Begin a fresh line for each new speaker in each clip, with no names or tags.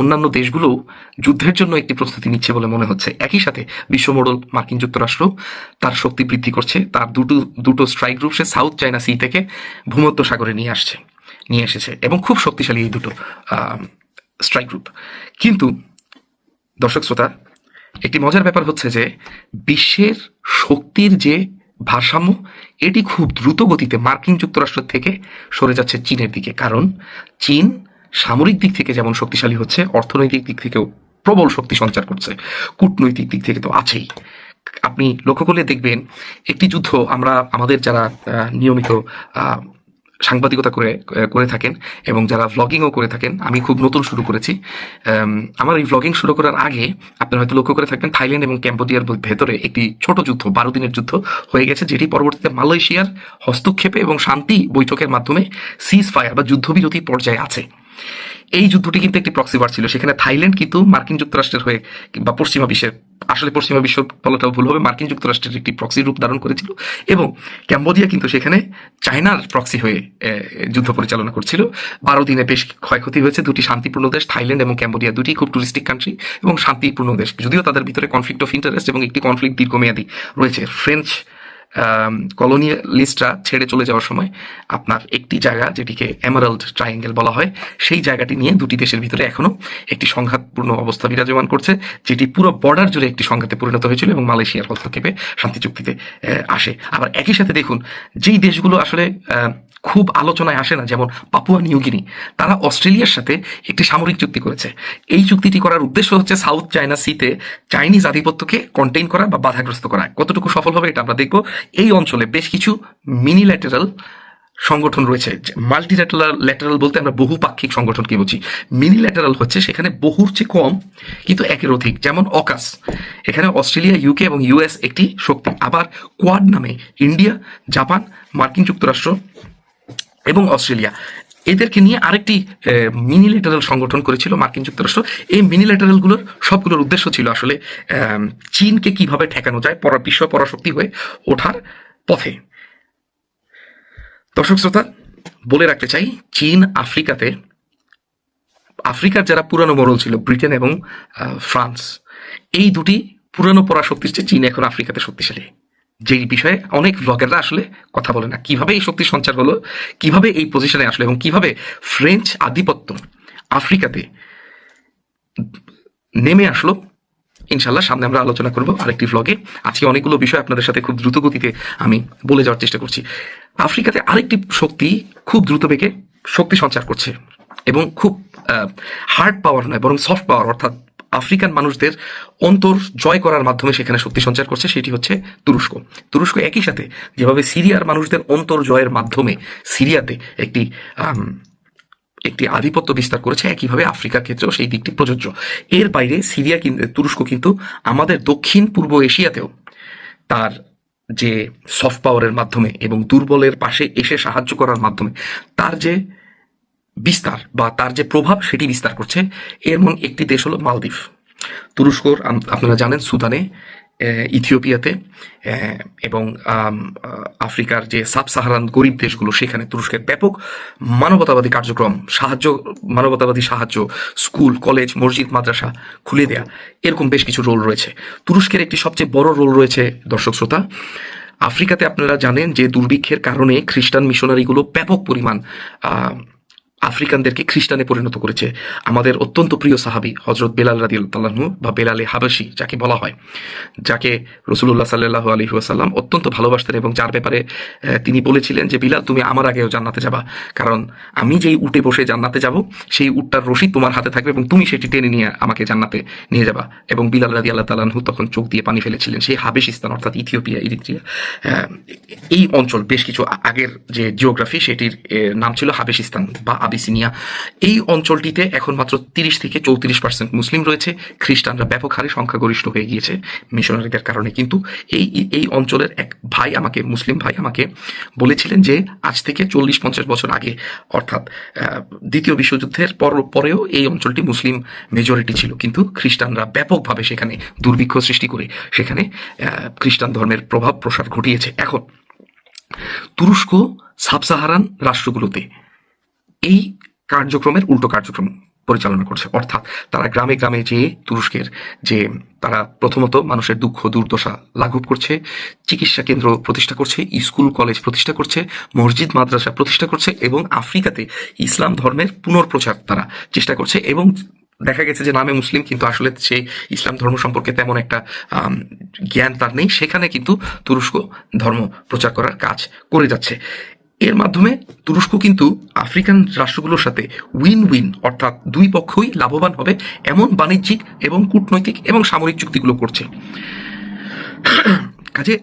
অন্যান্য দেশগুলো যুদ্ধের জন্য একটি প্রস্তুতি নিচ্ছে বলে মনে হচ্ছে। একই সাথে বিশ্বমোড়ল মার্কিন যুক্তরাষ্ট্র তার শক্তি বৃদ্ধি করছে। তার দুটো স্ট্রাইক গ্রুপ সে সাউথ চায়না সি থেকে ভূমধ্য সাগরে নিয়ে এসেছে এবং খুব শক্তিশালী এই দুটো স্ট্রাইক গ্রুপ। কিন্তু দর্শক শ্রোতা, একটি মজার ব্যাপার হচ্ছে যে বিশ্বের শক্তির যে ভারসাম্য এটি খুব দ্রুত গতিতে মার্কিন যুক্তরাষ্ট্র থেকে সরে যাচ্ছে চীনের দিকে। কারণ চীন সামরিক দিক থেকে যেমন শক্তিশালী হচ্ছে, অর্থনৈতিক দিক থেকেও প্রবল শক্তি সঞ্চার করছে, কূটনৈতিক দিক থেকে তো আছেই। আপনি লক্ষ্য করলে দেখবেন একটি যুদ্ধ আমরা আমাদের যারা নিয়মিত সাংবাদিকতা করে থাকেন এবং যারা ভ্লগিংও করে থাকেন, আমি খুব নতুন শুরু করেছি। আমার এই ভ্লগিং শুরু করার আগে আপনারা হয়তো লক্ষ্য করে থাকবেন থাইল্যান্ড এবং ক্যাম্বোডিয়ার ভেতরে একটি ছোট যুদ্ধ 12 দিনের যুদ্ধ হয়ে গেছে, যেটি পরবর্তীতে মালয়েশিয়ার হস্তক্ষেপে এবং শান্তি বৈঠকের মাধ্যমে সিজ ফায়ার বা যুদ্ধবিরতি পর্যায়ে আছে। এই যুদ্ধটি কিন্তু একটি প্রক্সি ওয়ার ছিল। সেখানে থাইল্যান্ড কিন্তু মার্কিন যুক্তরাষ্ট্রের হয়ে বা পশ্চিমা বিশ্বের, আসলে পশ্চিমা বিশ্ব বলাটাও ভুল হবে, মার্কিন যুক্তরাষ্ট্রের একটি প্রক্সি রূপ ধারণ করেছিল এবং ক্যাম্বোডিয়া কিন্তু সেখানে চায়নার প্রক্সি হয়ে যুদ্ধ পরিচালনা করছিল। 12 দিনে বেশ ক্ষয়ক্ষতি হয়েছে। দুটি শান্তিপূর্ণ দেশ, থাইল্যান্ড এবং ক্যাম্বোডিয়া, দুটি খুব টুরিস্টিক কান্ট্রি এবং শান্তিপূর্ণ দেশ, যদিও তাদের ভিতরে কনফ্লিক্ট অফ ইন্টারেস্ট এবং একটি কনফ্লিক্ট দীর্ঘমেয়াদী রয়েছে। ফ্রেঞ্চ কলোনিয়ালিস্টরা ছেড়ে চলে যাওয়ার সময় আপনার একটি জায়গা, যেটিকে এমারাল্ড ট্রায়াঙ্গেল বলা হয়, সেই জায়গাটি নিয়ে দুটি দেশের ভিতরে এখনো একটি সংঘাতপূর্ণ অবস্থা বিরাজমান করছে, যেটি পুরো বর্ডার জুড়ে একটি সংঘাতে পরিণত হয়েছিল এবং মালয়েশিয়ার হস্তক্ষেপে শান্তি চুক্তিতে আসে। আবার একই সাথে দেখুন, যেই দেশগুলো আসলে খুব আলোচনায় আসে না, যেমন পাপুয়া নিউগিনি, তারা অস্ট্রেলিয়ার সাথে একটি সামরিক চুক্তি করেছে। এই চুক্তিটি করার উদ্দেশ্য হচ্ছে সাউথ চায়না সিতে চাইনিজ আধিপত্যকে কন্টেইন করা বা বাধাগ্রস্ত করা। কতটুকু সফল হবে এটা আমরা দেখব। এই অঞ্চলে বেশ কিছু মিনিল্যাটারাল সংগঠন রয়েছে। মাল্টিল্যাটারাল বলতে আমরা বহুপাক্ষিক সংগঠনকে বুঝি। মিনিল্যাটারাল হচ্ছে সেখানে বহুর চেয়ে কম কিন্তু একের অধিক, যেমন অকাস, এখানে অস্ট্রেলিয়া, ইউকে এবং ইউএস একটি শক্তি। আবার কোয়াড নামে ইন্ডিয়া, জাপান, মার্কিন যুক্তরাষ্ট্র এবং অস্ট্রেলিয়া, এদেরকে নিয়ে আরেকটি মিনিল্যাটারাল সংগঠন করেছিল মার্কিন যুক্তরাষ্ট্র। এই মিনিল্যাটারালগুলোর সবগুলোর উদ্দেশ্য ছিল আসলে চীনকে কিভাবে ঠেকানো যায় বিশ্ব পরাশক্তি হয়ে ওঠার পথে। দর্শক শ্রোতা, বলে রাখতে চাই, চীন আফ্রিকার যারা পুরানো মোড়ল ছিল, ব্রিটেন এবং ফ্রান্স, এই দুটি পুরানো পরাশক্তির চেয়ে চীন এখন আফ্রিকাতে শক্তিশালী, যেই বিষয়ে অনেক ব্লগাররা আসলে কথা বলে না। কিভাবে এই শক্তির সঞ্চার হলো, কিভাবে এই পজিশনে আসলো এবং কিভাবে ফ্রেঞ্চ আধিপত্য আফ্রিকাতে নেমে আসলো, ইনশাল্লাহ সামনে আমরা আলোচনা করব আরেকটি ভ্লগে। আজকে অনেকগুলো বিষয় আপনাদের সাথে খুব দ্রুত গতিতে আমি বলে যাওয়ার চেষ্টা করছি। আফ্রিকাতে আরেকটি শক্তি খুব দ্রুত বেগে শক্তি সঞ্চার করছে এবং খুব হার্ড পাওয়ার নয়, বরং সফট পাওয়ার, অর্থাৎ আফ্রিকান মানুষদের অন্তর জয় করার মাধ্যমে সেখানে শক্তি সঞ্চার করছে, সেটি হচ্ছে তুরস্ক। একই সাথে যেভাবে সিরিয়ার মানুষদের অন্তর জয়ের মাধ্যমে সিরিয়াতে একটি আধিপত্য বিস্তার করেছে, একইভাবে আফ্রিকার ক্ষেত্রেও সেই দিকটি প্রযোজ্য। এর বাইরে তুরস্ক কিন্তু আমাদের দক্ষিণ পূর্ব এশিয়াতেও তার যে সফট পাওয়ারের মাধ্যমে এবং দুর্বলের পাশে এসে সাহায্য করার মাধ্যমে তার যে বিস্তার বা তার যে প্রভাব সেটি বিস্তার করছে। এমন একটি দেশ হলো মালদ্বীপ। তুরস্কর আপনারা জানেন সুদানে, ইথিওপিয়াতে এবং আফ্রিকার যে সাব সাহারান গরিব দেশগুলো, সেখানে তুরস্কের ব্যাপক মানবতাবাদী কার্যক্রম, মানবতাবাদী সাহায্য, স্কুল, কলেজ, মসজিদ, মাদ্রাসা খুলে দেয়া, এরকম বেশ কিছু রোল রয়েছে। তুরস্কের একটি সবচেয়ে বড় রোল রয়েছে দর্শক শ্রোতা, আফ্রিকাতে আপনারা জানেন যে দুর্ভিক্ষের কারণে খ্রিস্টান মিশনারিগুলো ব্যাপক পরিমাণ আফ্রিকানদেরকে খ্রিস্টানে পরিণত করেছে। আমাদের অত্যন্ত প্রিয় সাহাবী হযরত বেলাল রাদিয়াল্লাহু আনহু বা বেলালে হাবাসি যাকে বলা হয়, যাকে রাসূলুল্লাহ সাল্লাল্লাহু আলাইহি ওয়াসাল্লাম অত্যন্ত ভালোবাসতেন এবং যার ব্যাপারে তিনি বলেছিলেন যে বিলাল, তুমি আমার আগেও জান্নাতে যাবা, কারণ আমি যেই উটে বসে জান্নাতে যাব সেই উটটার রশি তোমার হাতে থাকবে এবং তুমি সেটি টেনে নিয়ে আমাকে জান্নাতে নিয়ে যাবা। এবং বিলাল রাদিয়াল্লাহু তাআলা আনহু তখন চোখ দিয়ে পানি ফেলেছিলেন। সেই হাবেশিস্তান অর্থাৎ ইথিওপিয়া, ইরিত্রিয়া, এই অঞ্চল বেশ কিছু আগের যে জিওগ্রাফি সেটির নাম ছিল হাবেশিস্তান বা আবিসিনিয়া। এই অঞ্চলটিতে এখন মাত্র 30 থেকে 34% মুসলিম রয়েছে। খ্রিস্টানরা ব্যাপক হারে সংখ্যাগরিষ্ঠ হয়ে গিয়েছে মিশনারিদের কারণে। কিন্তু এই অঞ্চলের এক ভাই আমাকে, মুসলিম ভাই আমাকে বলেছিলেন যে আজ থেকে 40-50 বছর আগে, অর্থাৎ দ্বিতীয় বিশ্বযুদ্ধের পরেও এই অঞ্চলটি মুসলিম মেজরিটি ছিল, কিন্তু খ্রিস্টানরা ব্যাপকভাবে সেখানে দুর্ভিক্ষ সৃষ্টি করে সেখানে খ্রিস্টান ধর্মের প্রভাব প্রসার ঘটিয়েছে। এখন তুরস্ক সাব সাহারান রাষ্ট্রগুলোতে এই কার্যক্রমের উল্টো কার্যক্রম পরিচালনা করছে। অর্থাৎ তারা গ্রামে গ্রামে যে তুরস্কের যে তারা প্রথমত মানুষের দুঃখ দুর্দশা লাঘব করছে, চিকিৎসা কেন্দ্র প্রতিষ্ঠা করছে, স্কুল কলেজ প্রতিষ্ঠা করছে, মসজিদ মাদ্রাসা প্রতিষ্ঠা করছে এবং আফ্রিকাতে ইসলাম ধর্মের পুনর্প্রচার তারা চেষ্টা করছে। এবং দেখা গেছে যে নামে মুসলিম কিন্তু আসলে সে ইসলাম ধর্ম সম্পর্কে তেমন একটা জ্ঞান তার নেই, সেখানে কিন্তু তুরস্ক ধর্ম প্রচার করার কাজ করে যাচ্ছে। এর মাধ্যমে তুরস্ক কিন্তু আফ্রিকান রাষ্ট্রগুলোর সাথে উইন উইন, অর্থাৎ দুই পক্ষই লাভবান হবে এমন বাণিজ্যিক এবং কূটনৈতিক এবং সামরিক চুক্তিগুলো করছে। কাজে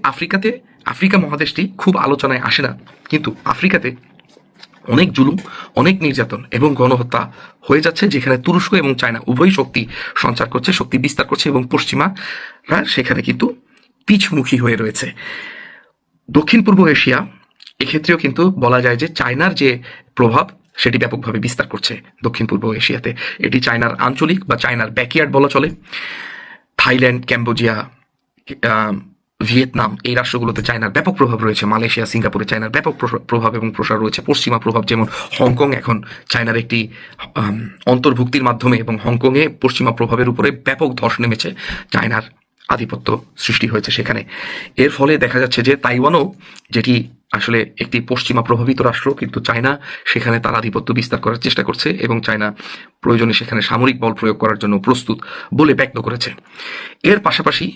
আফ্রিকা মহাদেশটি খুব আলোচনায় আসে না, কিন্তু আফ্রিকাতে অনেক জুলুম, অনেক নির্যাতন এবং গণহত্যা হয়ে যাচ্ছে, যেখানে তুরস্ক এবং চায়না উভয় শক্তি সঞ্চার করছে, শক্তি বিস্তার করছে এবং পশ্চিমারা সেখানে কিন্তু পিছমুখী হয়ে রয়েছে। দক্ষিণ পূর্ব এশিয়া এক্ষেত্রেও কিন্তু বলা যায় যে চায়নার যে প্রভাব সেটি ব্যাপকভাবে বিস্তার করছে দক্ষিণ পূর্ব এশিয়াতে। এটি চায়নার আঞ্চলিক বা চায়নার ব্যাকইয়ার্ড বলা চলে। থাইল্যান্ড, ক্যাম্বোডিয়া, ভিয়েতনাম এই রাষ্ট্রগুলোতে চায়নার ব্যাপক প্রভাব রয়েছে। মালয়েশিয়া, সিঙ্গাপুরে চায়নার ব্যাপক প্রভাব এবং প্রসার রয়েছে। পশ্চিমা প্রভাব, যেমন হংকং এখন চায়নার একটি অন্তর্ভুক্তির মাধ্যমে, এবং হংকংয়ে পশ্চিমা প্রভাবের উপরে ব্যাপক ধস নেমেছে, চায়নার আধিপত্য সৃষ্টি হয়েছে সেখানে। এর ফলে দেখা যাচ্ছে যে তাইওয়ানও, যেটি আসলে একটি পশ্চিমা প্রভাবিত রাষ্ট্র, কিন্তু চায়না সেখানে তার আধিপত্য বিস্তার করার চেষ্টা করছে এবং চায়না প্রয়োজনে সেখানে সামরিক বল প্রয়োগ করার জন্য প্রস্তুত বলে ব্যক্ত করেছে। এর পাশাপাশি